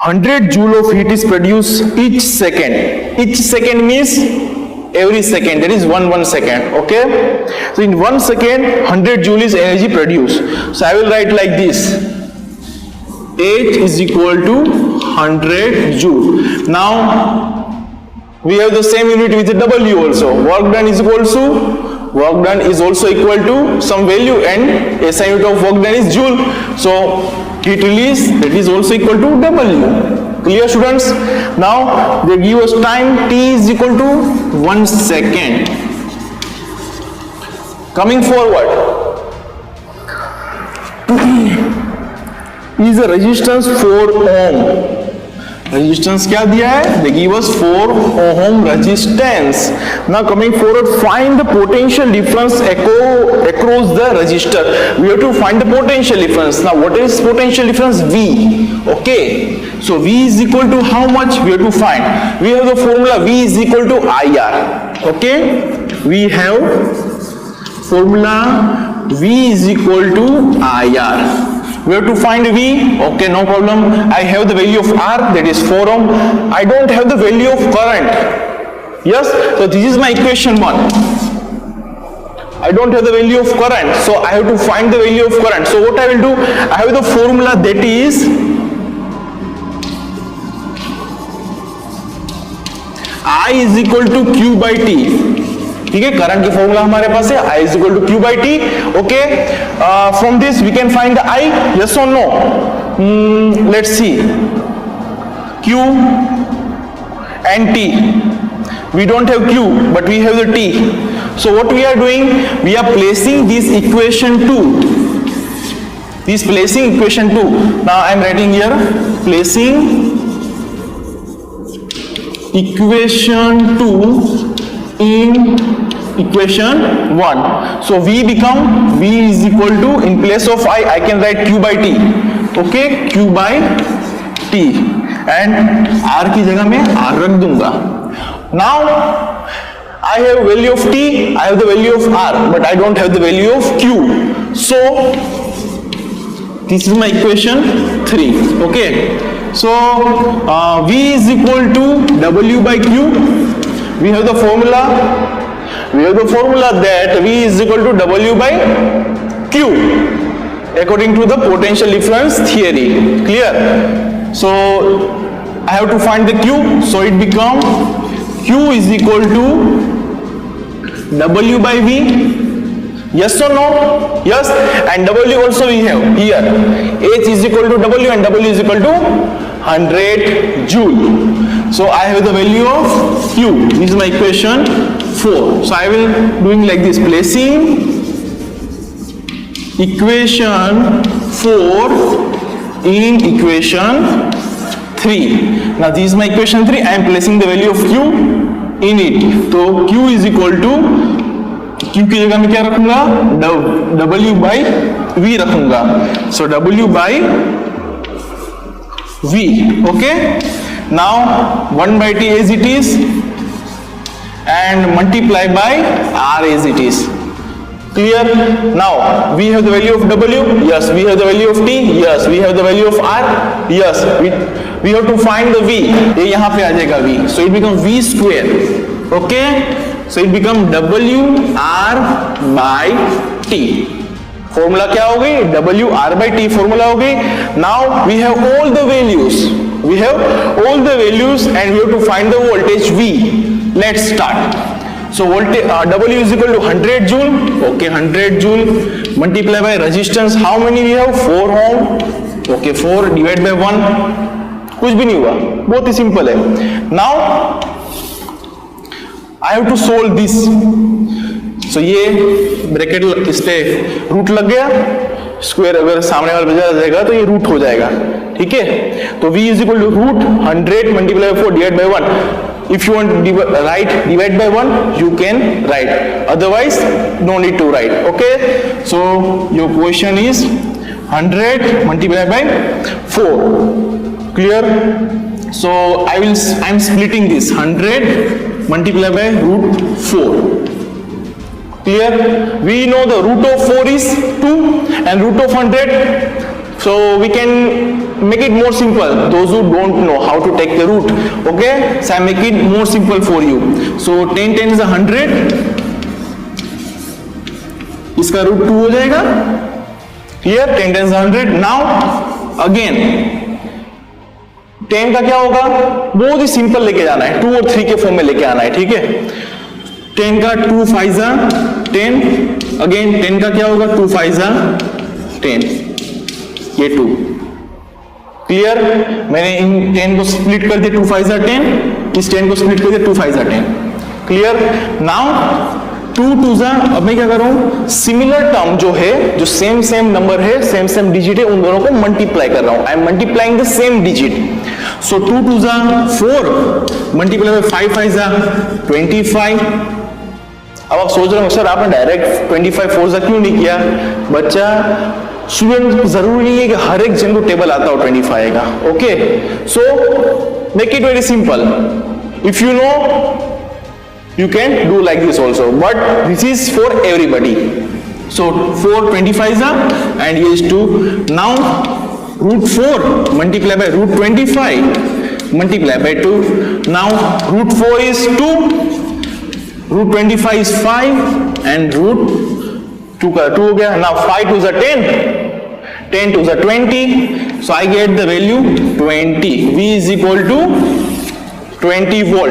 100 joule of heat is produced each second. Each second means every second, that is 1 second. Okay, so in 1 second 100 joule is energy produced. So I will write like this: H is equal to 100 joule. Now we have the same unit with the W also. Work done is equal to, work done is also equal to some value, and SI unit of work done is joule. So heat release, that is also equal to W. Clear, students? Now they give us time T is equal to 1 second. Coming forward is a resistance 4 ohm. Resistance क्या दिया है? They give us 4 ohm resistance. Now coming forward, find the potential difference across the resistor. We have to find the potential difference. Now what is potential difference? V. Okay. So V is equal to how much? We have to find. We have the formula V is equal to IR. Okay. We have formula V is equal to IR. We have to find V. Okay, no problem. I have the value of R, that is 4 ohm. I don't have the value of current. Yes, so this is my equation 1. I don't have the value of current, so I have to find the value of current. So what I will do, I have the formula that is I is equal to Q by T. ठीक है, current की formula हमारे पास है I is equal to Q by T. Okay, from this we can find the I. Yes or no? Let's see. Q and T. We don't have Q, but we have the T. So what we are doing? We are placing this equation 2. This placing equation 2. Now I am writing here placing equation 2 in equation 1. So V is equal to, in place of I can write Q by T. Okay, Q by T, and R की जगह में R रख दूंगा. Now I have value of T, I have the value of R, but I don't have the value of Q. So this is my equation 3. Okay, so V is equal to W by Q. We have the formula. We have the formula that V is equal to W by Q according to the potential difference theory. Clear? So I have to find the Q. So it becomes Q is equal to W by V. Yes or no? Yes. And W also we have here. H is equal to W, and W is equal to 100 joule. So I have the value of Q. This is my equation 4. So I will doing like this, placing equation 4 in equation 3. Now this is my equation 3. I am placing the value of Q in it. So Q is equal to, Q की जगह में क्या रखूंगा? W by V रखूंगा. So W by V. Okay. Now 1 by T as it is, and multiply by R as it is. Clear? Now we have the value of W. Yes. We have the value of T. Yes. We have the value of R. Yes. We have to find the V. ये यहाँ पे आ जाएगा V. So it becomes V square. Okay. So it becomes W R by T. Formula क्या हो गई? W R by T formula हो गई. Now we have all the values. We have all the values, and we have to find the voltage V. Let's start. So voltage W is equal to 100 joule. Okay, 100 joule multiply by resistance. How many we have? 4 ohm. Okay, 4 divided by 1. कुछ भी नहीं हुआ, बहुत ही simple है. Now I have to solve this. So ये bracket इस पे root लग गया, स्क्वायर अगर सामने वाला बचा जाएगा तो ये रूट हो जाएगा. ठीक है, तो V is equal to root 100 multiplied by 4 divided by 1. If you want to write divide by 1, you can write. Otherwise, no need to write. Okay. So your question is 100 multiplied by 4. Clear? So I'm splitting this 100 multiplied by root 4. Clear? We know the root of 4 is 2 and root of 100. So we can make it more simple. Those who don't know how to take the root, okay? So I make it more simple for you. So 10 10 is 100. इसका root 2 हो जाएगा. Clear? 10 10 is 100. Now again 10 का क्या होगा? बहुत ही simple लेके जाना है, 2 और 3 के फॉर्म में लेके आना है, ठीक है? 10 का 2 5 जा 10. अगेन 10 का क्या होगा? 2 5 जा 10. ये 2. क्लियर? मैंने इन 10 को स्प्लिट कर दिया, 2 5 जा 10. इस 10 को स्प्लिट कर दिया, 2 5 जा 10. क्लियर? नाउ 2 2 जा, अब मैं क्या कर रहा हूं? सिमिलर टर्म जो है, जो सेम नंबर है, सेम डिजिट है, उन दोनों को मल्टीप्लाई कर रहा हूं. I am multiplying the same digit. So 2 2 जा 4, मल्टीप्लाई बाय 5 5 जा 25. अब आप सोच रहे हो सर आपने डायरेक्ट 25 4 जा क्यों नहीं किया? बच्चा, स्टूडेंट जरूरी नहीं है कि हर एक जन को टेबल आता हो 25 का. Okay, so make it very simple. If you know you can do like this also, but this is for everybody. So 4 25 and here is 2. Now root 4 multiply by root 25 multiply by 2. Now root 4 is 2, root 25 is 5 and root 2 का 2 हो गया. Now 5 2 is 10, 10 2 is 20. So I get the value 20. V is equal to 20 volt.